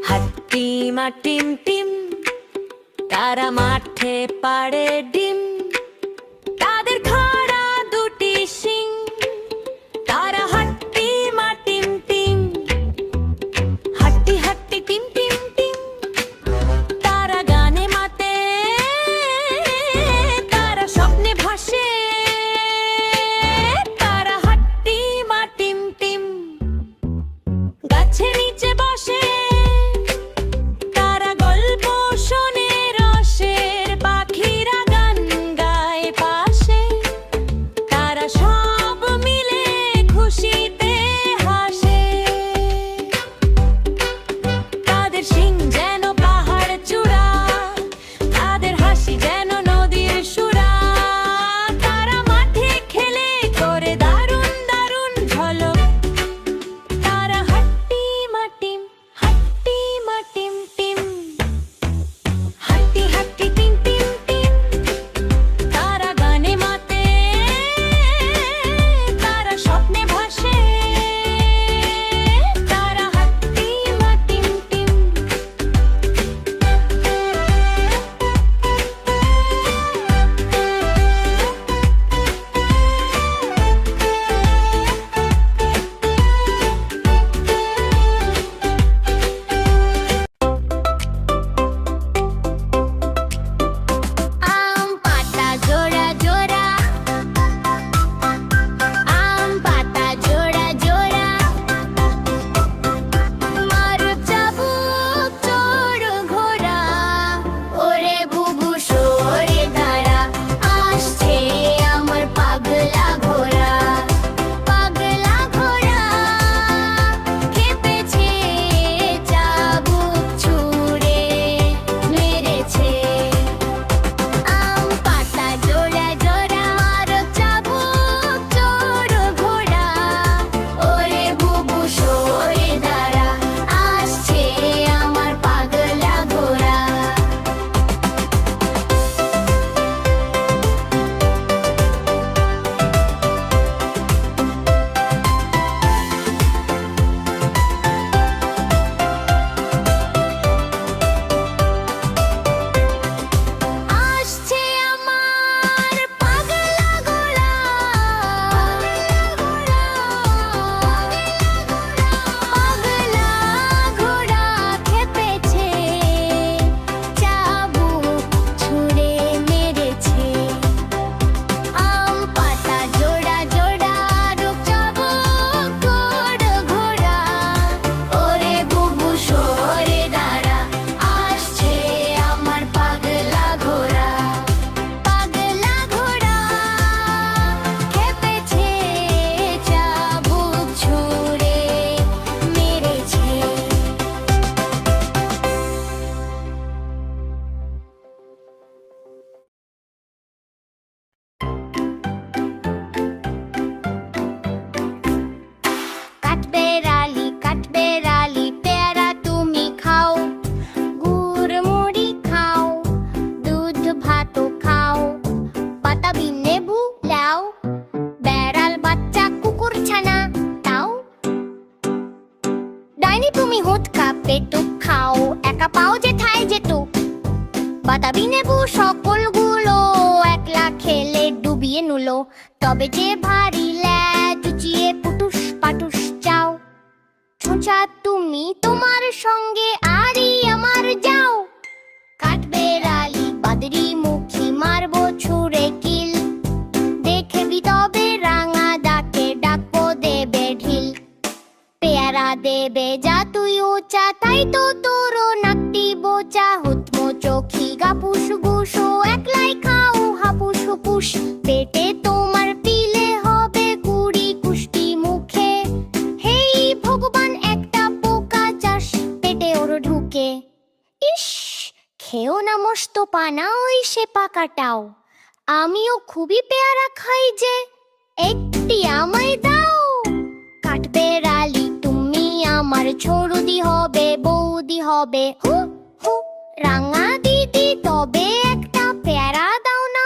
হাট্টিমা টিম টিম, তারা মাঠে পাড়ে ডিম। তাদের খাড়া দুটি শিং, তারা হাট্টিমা টিম টিম। হাট্টি হাট্টি টিম টিম টিম, তারা গানে মাতে, তারা স্বপ্নে ভাসে। তারা হাট্টিমা টিম টিম। গাছের নিচে বসে তারা গল্প শোনে, রসের পাখিরা গান গায় পাশে। তারা সব মিলে খুশিতে হাসে। তাদের শিং যেন পাহাড় চূড়া, তাদের হাসি যেন নদীর সুরা। তারা মাঠে খেলে করে দারুণ দারুণ ঝলক। তারা হাট্টিমা টিম, হাট্টিমা টিম টিম। হাট্টি হাট্টি টিম টিম টিম, তারা গানে মাতে, তারা স্বপ্নে ভাসে। তারা হাট্টিমা টিম টিম। আম পাতা জোড়া জোড়া, আম পাতা জোড়া জোড়া। মারুত চাবুক চোর ঘোড়া, ওরে বুবু সরে দাঁড়া। আসছে আমার পাগলা ঘোড়া, পাগলা ঘোড়া। খেপেছে চাবুক ছুঁড়ে মেরেছে। আম পাতা জোড়া জোড়া, মারুত চাবুক চোর ঘোড়া, ওরে বুবু সরে দাঁড়া। আসছে আমার পাগলা ঘোড়া। আসছে আমার পাগলা ঘোড়া, পাগলা ঘোড়া। খেপেছে চাবুক ছুঁড়ে মেরেছে। আম পাতা জোড়া জোড়া, রূপ চাবুক চোর ঘোড়া, ওরে বুবু সরে দাঁড়া। আসছে আমার পাগলা ঘোড়া, পাগলা ঘোড়া। খেপেছে চাবুক ছুঁড়ে মেরেছে। কাঠবেড়ালি পেয়ারা তুমি খাও, গুড় মুড়ি খাও, দুধ ভাতও খাও, বাতাবি লেবু লাও, বেড়াল বাচ্চা কুকুর ছানা তাও। ডাইনি তুমি হুৎকা পেটুক খাও, একা পাও যেথায় যেটুক। বাতাবি লেবু সকলগুলো একলা খেলে ডুবিয়ে নুলো। তবে যে ভারী ল্যাজ উঁচিয়ে পুটুস পাটুস চাও। ছোঁচা তুমি তোমার সঙ্গে আরই আমার যাও। কাঠবেড়ালি বাদরি মুখী মারবো ছুঁড়ে কিল। দেখবি তবে রাঙা দাকে ডাকবো দেবে ঢিল। পেয়ারা দেবে যা তুই ওচা, তাই তো তোরও নাকটি বোচা। হুতমো চোখি গাপুস গুসো, একলাই খাও হাপুস হুপুস। পেটে তোমার পিলে হবে কুড়ি কুষ্টি মুখে। হেই ভগবান একটা পোকা চাস পেটে ওর ঢুকে। ইস, খেও না মস্ত পানা ওই সে পাকাটাও। আমিও খুবই পেয়ারা খাই যে, একটি আমায় দাও। কাঠবেড়ালি তুমি আমার ছোড়দি হবে, বৌদি হবে। হু হু রাঙা দিদি, তবে একটা পেয়ারা দাও না।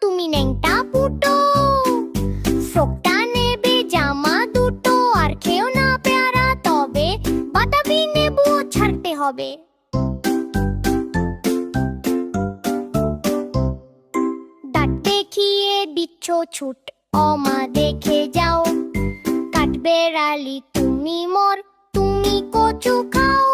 তুমি নেংটা পুটো, ফ্রকটা নেবে জামা দুটো। আর খেও না পেয়ারা, তবে বাতাবি নেবু হবে। দাঁত দেখিয়ে দিচ্ছ ছুট, অমা দেখে যাও। কাঠবেড়ালি তুমি মোর, তুমি কচু খাও।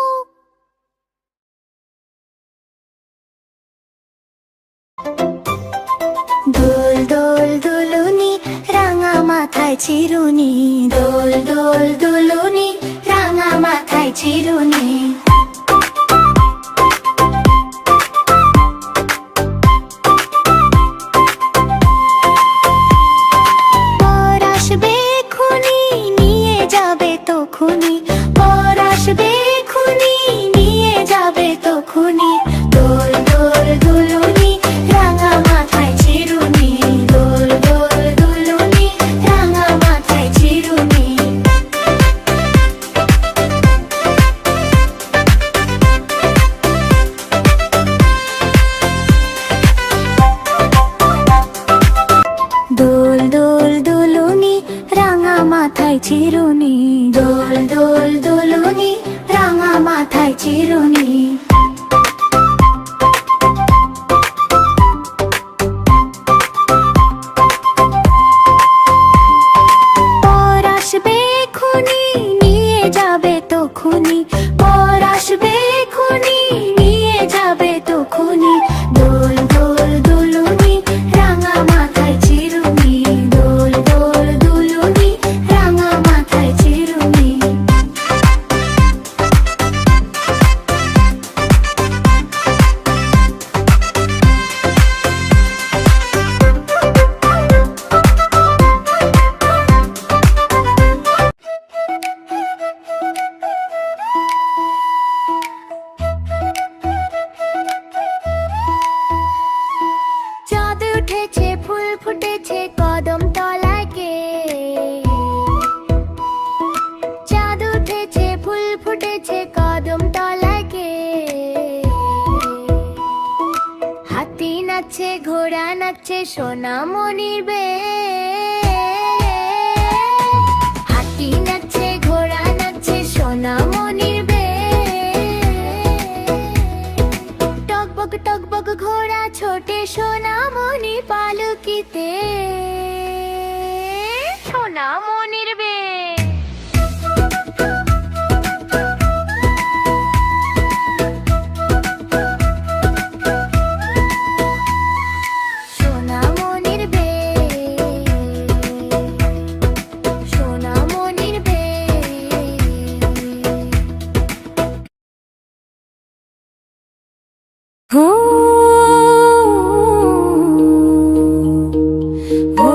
দোল দোল দুলুনি, রাঙা মাথায় চিরুনি। দোল দোল দুলুনি, রাঙা মাথায় চিরুনি। পর আসবে খুনি, নিয়ে যাবে তখুনি। পর আসবে খুনি, নিয়ে যাবে তখুনি। দোল দোল দুলুনি, রাঙা মাথায় চিরুনি। দোল দোল দুলুনি, রাঙা মাথায় চিরুনি। দোল দোল দুলুনি, রাঙা মাথায় চিরুনি। দোল দোল দুলুনি, রাঙা মাথায় চিরুনি। পর আসবে খুনি, নিয়ে যাবে তখুনি। পর আসবে খুনি, নিয়ে যাবে তখুনি। দোল দোল দুলুনি, রাঙা মাথায় চিরুনি। দোল দোল দুলুনি, রাঙা মাথায় চিরুনি। চাঁদ উঠেছে, ফুল ফুটেছে কদম তলায় কে। চাঁদ উঠেছে, ফুল ফুটেছে কদম তলায় কে। হাতি নাচছে, ঘোড়া নাচছে সোনামণির বে। হাতি নাচছে, ঘোড়া নাচছে সোনামণির বে। টকবক টকবক ঘোড়া ছোটে সোনামণি পালকিতে। সোনামণির বে। সোনামণির বে, সোনামণির বে। হো হো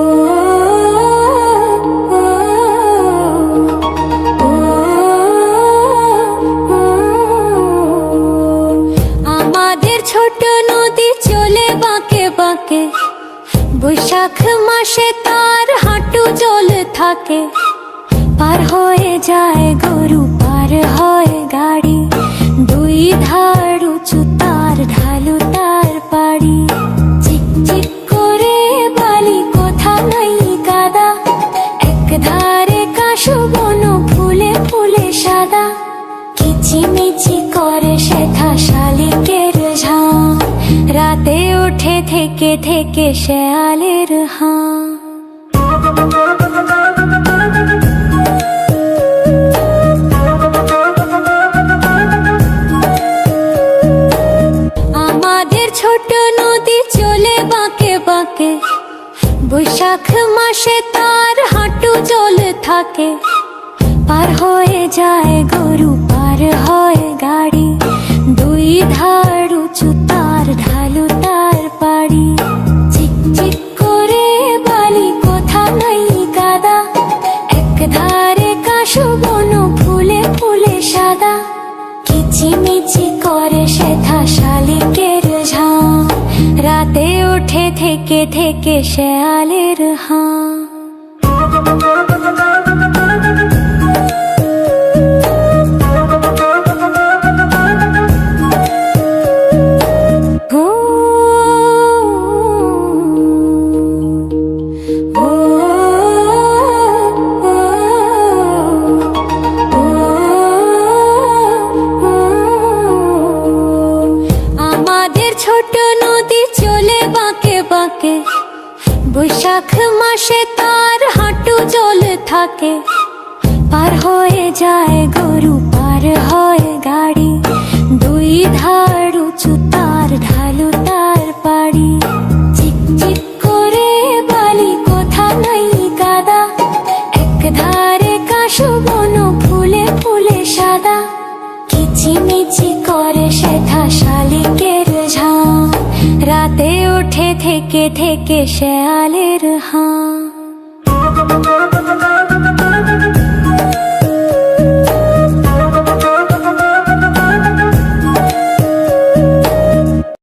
আমাদের ছোট নদী চলে বাঁকে বাঁকে। বৈশাখ মাসে তার হাঁটু জল থাকে। পার হয়ে যায় গরু, পার হয় গাড়ি। দুই ধার উঁচু তার, ঢালু তার পাড়ি। চিক চিক করে বালি, কোথা নাই কাদা। এক ধারে কাশু বন, ফুলে ফুলে সাদা। কিচিমিচি করে শেখা শালিকের ঝাঁ। রাতে উঠে থেকে থেকে শেয়ালের হাঁ। আমাদের ছোট নদী চলে বাঁকে বাঁকে। বৈশাখ মাসে তার হাঁটু জল থাকে। পার হয়ে যায় গরু, পার হয় গাড়ি। দুই ধার উঁচু তার, ঢালু তার পাড়ি। চিক চিক করে বালি, কোথা নাই কাদা। এক ধারে কাশু বন, ফুলে ফুলে সাদা। কিচিমিচি করে শেখা শালিকের ঝাঁ। রাতে উঠে থেকে থেকে শেয়ালের হাঁ। হো হো হো হো। ডাকে, পার হয়ে যায় গরু, পার হয় গাড়ি, দুই ধার উঁচু তার, ঢালু তার পাড়ি। চিক চিক করে বালি, কোথা নাই কাদা, এক ধারে কাশু বন, ফুলে ফুলে সাদা। কিচিমিচি করে সেথা শালিকের ঝাঁ, রাতে ওঠে থেকে থেকে শেয়ালের হাঁ।